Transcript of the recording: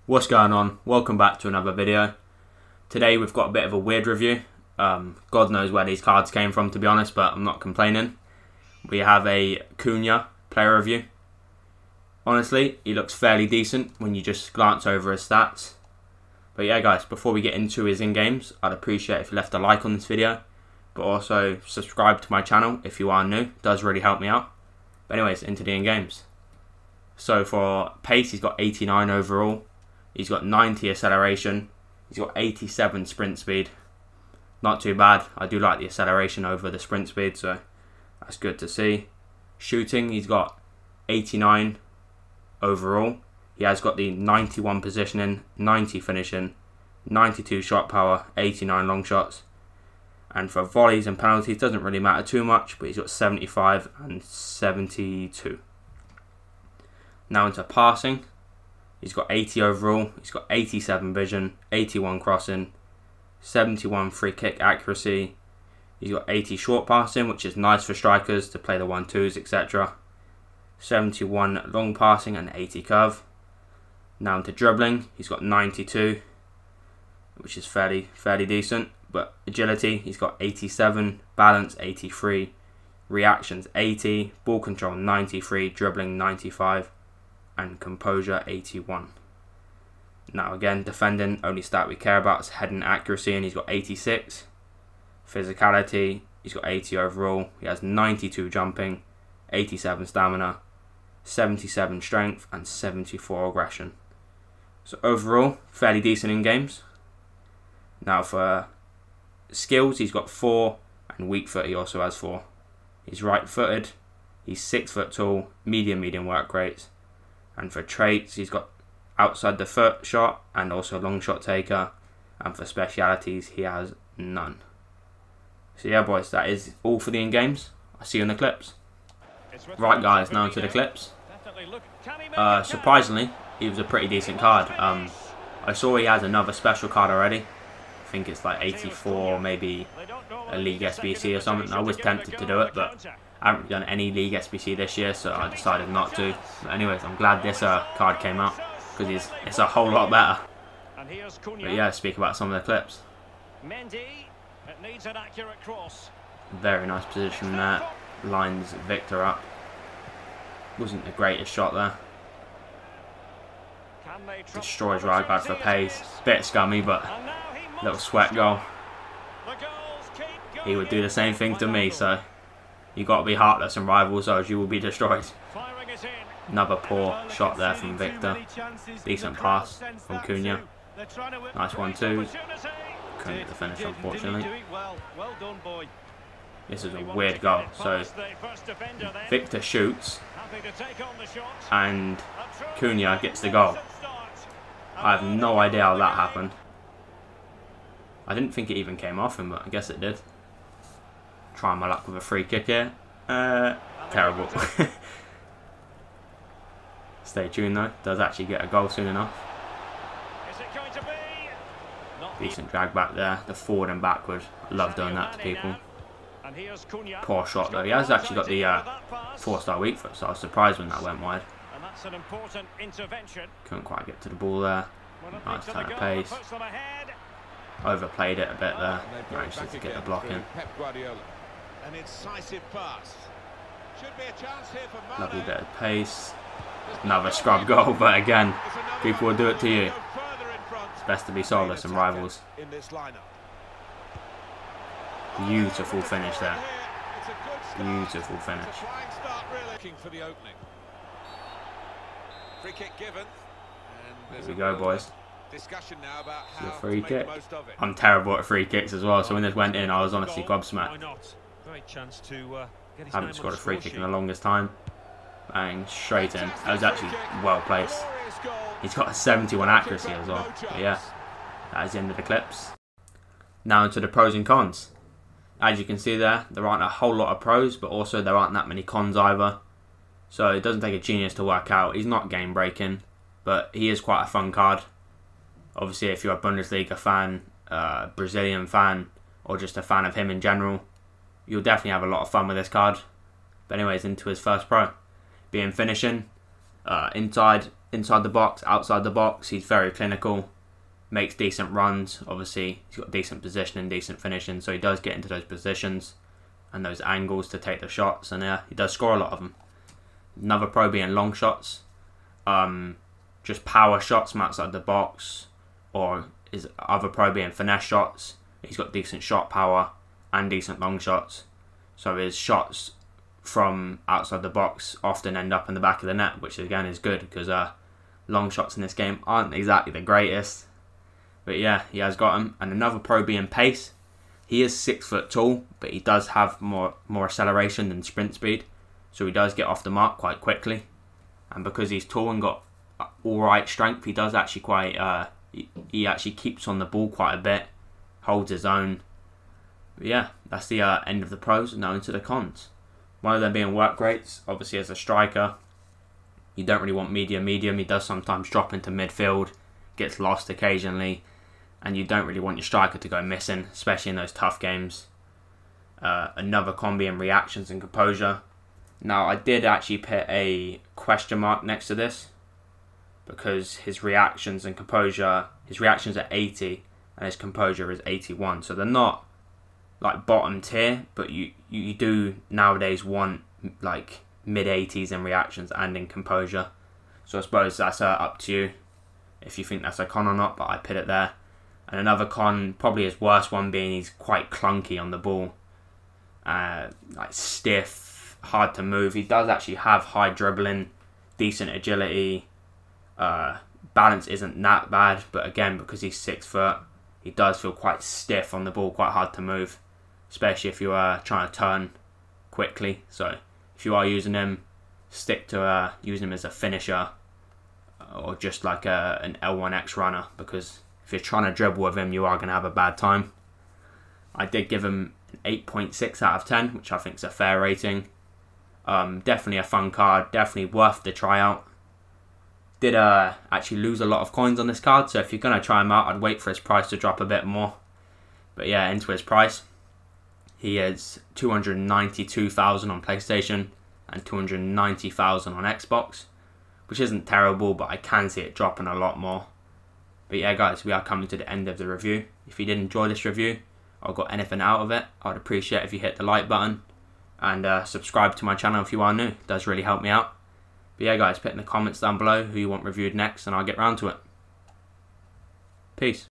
What's going on? Welcome back to another video. Today we've got a bit of a weird review. God knows where these cards came from, to be honest, but I'm not complaining. We have a Cunha player review. Honestly, he looks fairly decent when you just glance over his stats. But yeah guys, before we get into his in-games, I'd appreciate if you left a like on this video, but also subscribe to my channel if you are new. It does really help me out. But anyways, into the in-games. So for pace, he's got 89 overall. He's got 90 acceleration. He's got 87 sprint speed. Not too bad. I do like the acceleration over the sprint speed, so that's good to see. Shooting, he's got 89 overall. He has got the 91 positioning, 90 finishing, 92 shot power, 89 long shots. And for volleys and penalties, doesn't really matter too much, but he's got 75 and 72. Now into passing. He's got 80 overall, he's got 87 vision, 81 crossing, 71 free kick accuracy. He's got 80 short passing, which is nice for strikers to play the 1-2s, etc. 71 long passing and 80 curve. Now into dribbling, he's got 92, which is fairly decent. But agility, he's got 87, balance 83, reactions 80, ball control 93, dribbling 95, and composure 81. Now again, defending, only stat we care about is heading accuracy, and he's got 86. Physicality, he's got 80 overall, he has 92 jumping, 87 stamina, 77 strength, and 74 aggression. So overall, fairly decent in games. Now for skills, he's got 4, and weak foot he also has 4. He's right footed, he's 6 foot tall, medium work rates. And for traits, he's got outside the foot shot and also long shot taker. And for specialities, he has none. So yeah boys, that is all for the in-games. I'll see you in the clips. Right guys, now into the clips. Surprisingly, he was a pretty decent card. I saw he has another special card already. I think it's like 84, maybe a League SBC or something. I was tempted to do it, but I haven't done any League SBC this year, so I decided not to. But anyways, I'm glad this card came out, because it's a whole lot better. But yeah, speak about some of the clips. Very nice position there. Lines Victor up. Wasn't the greatest shot there. Destroys right guard for pace. Bit scummy, but little sweat goal. He would do the same thing to me, so you got to be heartless and rivals, or you will be destroyed. Another poor shot there from Victor. Decent pass from Cunha. Nice 1-2. Couldn't get the finish, unfortunately. This is a weird goal. So Victor shoots and Cunha gets the goal. I have no idea how that happened. I didn't think it even came off him, but I guess it did. Trying my luck with a free kick here. Terrible. Stay tuned though. Does actually get a goal soon enough. Decent drag back there. The forward and backward. I love doing that to people. Poor shot though. He has actually got the 4-star weak foot, so I was surprised when that went wide. Couldn't quite get to the ball there. Nice turn of pace. Overplayed it a bit there. Managed to get the block in. Lovely bit of pace. Another scrub goal, but again, people will do it to you. It's best to be soulless and rivals. Beautiful finish there. Beautiful finish. Here we go, boys. See a free kick. I'm terrible at free kicks as well, so when this went in, I was honestly gobsmacked. Haven't scored a free kick in the longest time. Bang, straight in. That was actually well placed. He's got a 71 accuracy as well. But yeah, that is the end of the clips. Now into the pros and cons. As you can see there aren't a whole lot of pros, but also there aren't that many cons either. So it doesn't take a genius to work out. He's not game breaking, but he is quite a fun card. Obviously, if you're a Bundesliga fan, Brazilian fan, or just a fan of him in general, you'll definitely have a lot of fun with this card. But anyways, into his first pro. Being finishing, inside inside the box, outside the box. He's very clinical, makes decent runs. Obviously, he's got decent positioning, decent finishing, so he does get into those positions and those angles to take the shots, and he does score a lot of them. Another pro being long shots, just power shots from outside the box, or his other pro being finesse shots. He's got decent shot power and decent long shots, so his shots from outside the box often end up in the back of the net, which again is good because long shots in this game aren't exactly the greatest. But yeah, he has got them. And another pro being pace. He is 6 foot tall, but he does have more acceleration than sprint speed, so he does get off the mark quite quickly. And because he's tall and got alright strength, he does actually quite he actually keeps on the ball quite a bit, holds his own. But yeah, that's the end of the pros. Now into the cons. One of them being work rates. Obviously, as a striker, you don't really want medium. He does sometimes drop into midfield, gets lost occasionally, and you don't really want your striker to go missing, especially in those tough games. Another con being reactions and composure. Now, I did actually put a question mark next to this because his reactions and composure, his reactions are 80 and his composure is 81. So they're not like bottom tier, but you do nowadays want like mid 80s in reactions and in composure. So I suppose that's up to you if you think that's a con or not, but I put it there. And another con, probably his worst one, being he's quite clunky on the ball, like stiff, hard to move. He does actually have high dribbling, decent agility, balance isn't that bad, but again, because he's 6 foot, he does feel quite stiff on the ball, quite hard to move, especially if you are trying to turn quickly. So if you are using him, stick to using him as a finisher or just like an L1X runner, because if you're trying to dribble with him, you are going to have a bad time. I did give him an 8.6 out of 10, which I think is a fair rating. Definitely a fun card, definitely worth the tryout. Did actually lose a lot of coins on this card, so if you're going to try him out, I'd wait for his price to drop a bit more. But yeah, into his price. He is 292,000 on PlayStation and 290,000 on Xbox, which isn't terrible, but I can see it dropping a lot more. But yeah, guys, we are coming to the end of the review. If you did enjoy this review or got anything out of it, I'd appreciate if you hit the like button and subscribe to my channel if you are new. It does really help me out. But yeah, guys, put in the comments down below who you want reviewed next, and I'll get round to it. Peace.